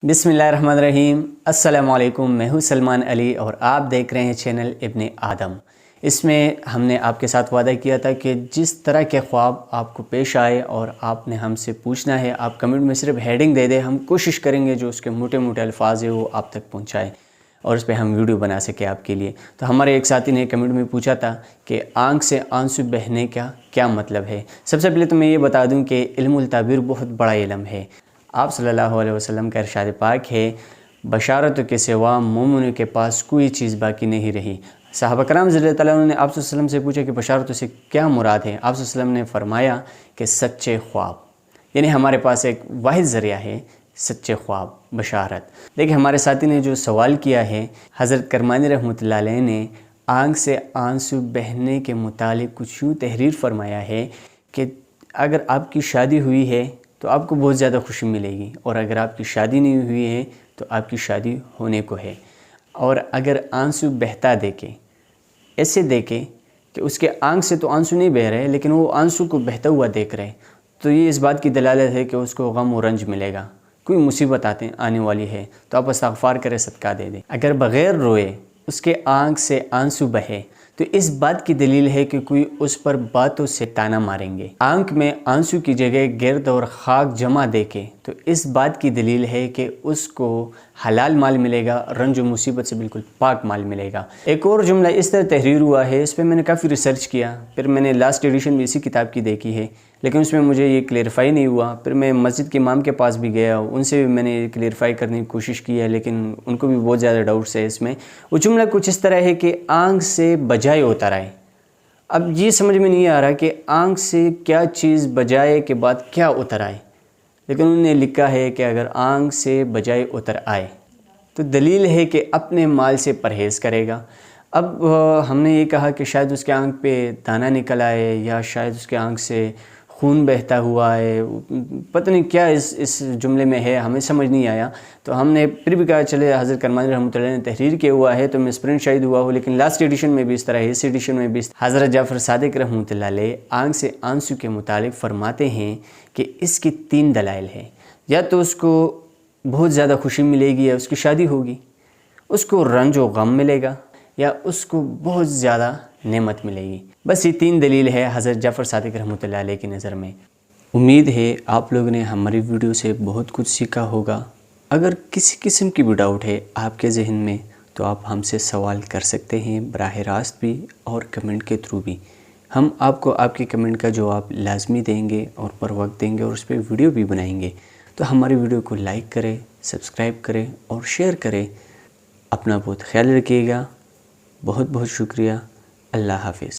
बिस्मिल्लाहिर्रहमानिर्रहीम। अस्सलाम वालेकुम। मैं हूँ सलमान अली और आप देख रहे हैं चैनल इब्ने आदम। इसमें हमने आपके साथ वादा किया था कि जिस तरह के ख्वाब आपको पेश आए और आपने हमसे पूछना है, आप कमेंट में सिर्फ हेडिंग दे दें, हम कोशिश करेंगे जो उसके मोटे मोटे अल्फाज है वो आप तक पहुँचाएँ और उस पर हम वीडियो बना सकें आपके लिए। तो हमारे एक साथी ने कमेंट में पूछा था कि आँख से आंसू बहने का क्या मतलब है। सबसे पहले तो मैं ये बता दूं कि इल्मुल ताबीर बहुत बड़ा इल्म है। आप सल्लल्लाहु अलैहि वसल्लम का इरशाद पाक है, बशारत के सिवा मोमिन के पास कोई चीज़ बाकी नहीं रही। सहाबा कराम रज़ियल्लाहु तआला अन्हुम ने आप वसल्लम से पूछा कि बशारत से क्या मुराद है। आप वसल्लम ने फरमाया कि सच्चे ख्वाब, यानी हमारे पास एक वाहिद ज़रिया है सच्चे ख्वाब, बशारत। देखिए हमारे साथी ने जो सवाल किया है, हज़रत करमानी रहमतुल्लाह अलैह ने आँख से आंसू बहने के मुतालिक कुछ यूँ तहरीर फरमाया है कि अगर आपकी शादी हुई है तो आपको बहुत ज़्यादा खुशी मिलेगी, और अगर आपकी शादी नहीं हुई है तो आपकी शादी होने को है। और अगर आंसू बहता देखे, ऐसे देखे कि उसके आँख से तो आंसू नहीं बह रहे लेकिन वो आंसू को बहता हुआ देख रहे, तो ये इस बात की दलालत है कि उसको गम और रंज मिलेगा, कोई मुसीबत आने वाली है। तो आप इस्तग़फ़ार करें, सदका दे दें। अगर बग़ैर रोए उसके आँख से आंसू बहे तो इस बात की दलील है कि कोई उस पर बातों से ताना मारेंगे। आँख में आंसू की जगह गिर्द और खाक जमा देके तो इस बात की दलील है कि उसको हलाल माल मिलेगा, रंज और मुसीबत से बिल्कुल पाक माल मिलेगा। एक और जुमला इस तरह तहरीर हुआ है, इस पर मैंने काफ़ी रिसर्च किया, फिर मैंने लास्ट एडिशन में इसी किताब की देखी है, लेकिन उसमें मुझे ये क्लेरिफाई नहीं हुआ। फिर मैं मस्जिद के इमाम के पास भी गया, उनसे भी मैंने क्लेरिफाई करने की कोशिश की है, लेकिन उनको भी बहुत ज़्यादा डाउट्स है इसमें। वो जुमला कुछ इस तरह है कि आँख से बजाय उतर आए। अब ये समझ में नहीं आ रहा कि आँख से क्या चीज़ बजाए के बाद क्या उतर आए, लेकिन उन्होंने लिखा है कि अगर आँख से बजाय उतर आए तो दलील है कि अपने माल से परहेज़ करेगा। अब हमने ये कहा कि शायद उसके आँख पे दाना निकल आए या शायद उसके आँख से खून बहता हुआ है, पता नहीं क्या इस जुमले में है, हमें समझ नहीं आया। तो हमने फिर भी कहा चले हज़रत करमानी रहमतुल्लाह ने तहरीर किया हुआ है तो मैं प्रिंट शायद हुआ हो, लेकिन लास्ट एडिशन में भी इस तरह है, इस एडिशन में भी हज़रत जाफ़र सादिक रहमतुल्लाह अलैह आँख से आंसू के मुतालिक फरमाते हैं कि इसकी 3 दलाइल है। या तो उसको बहुत ज़्यादा खुशी मिलेगी या उसकी शादी होगी, उसको रंज व गम मिलेगा या उसको बहुत ज़्यादा नेमत मिलेगी। बस ये 3 दलील है हज़रत जाफ़र सादिक रहमतुल्लाह अलैह की नज़र में। उम्मीद है आप लोगों ने हमारी वीडियो से बहुत कुछ सीखा होगा। अगर किसी किस्म की भी डाउट है आपके जहन में तो आप हमसे सवाल कर सकते हैं, बराह रास्त भी और कमेंट के थ्रू भी। हम आपको आपके कमेंट का जवाब लाजमी देंगे और पर वक्त देंगे और उस पर वीडियो भी बनाएंगे। तो हमारी वीडियो को लाइक करें, सब्सक्राइब करें और शेयर करें। अपना बहुत ख्याल रखिएगा। बहुत बहुत शुक्रिया। अल्लाह हाफ़िज़।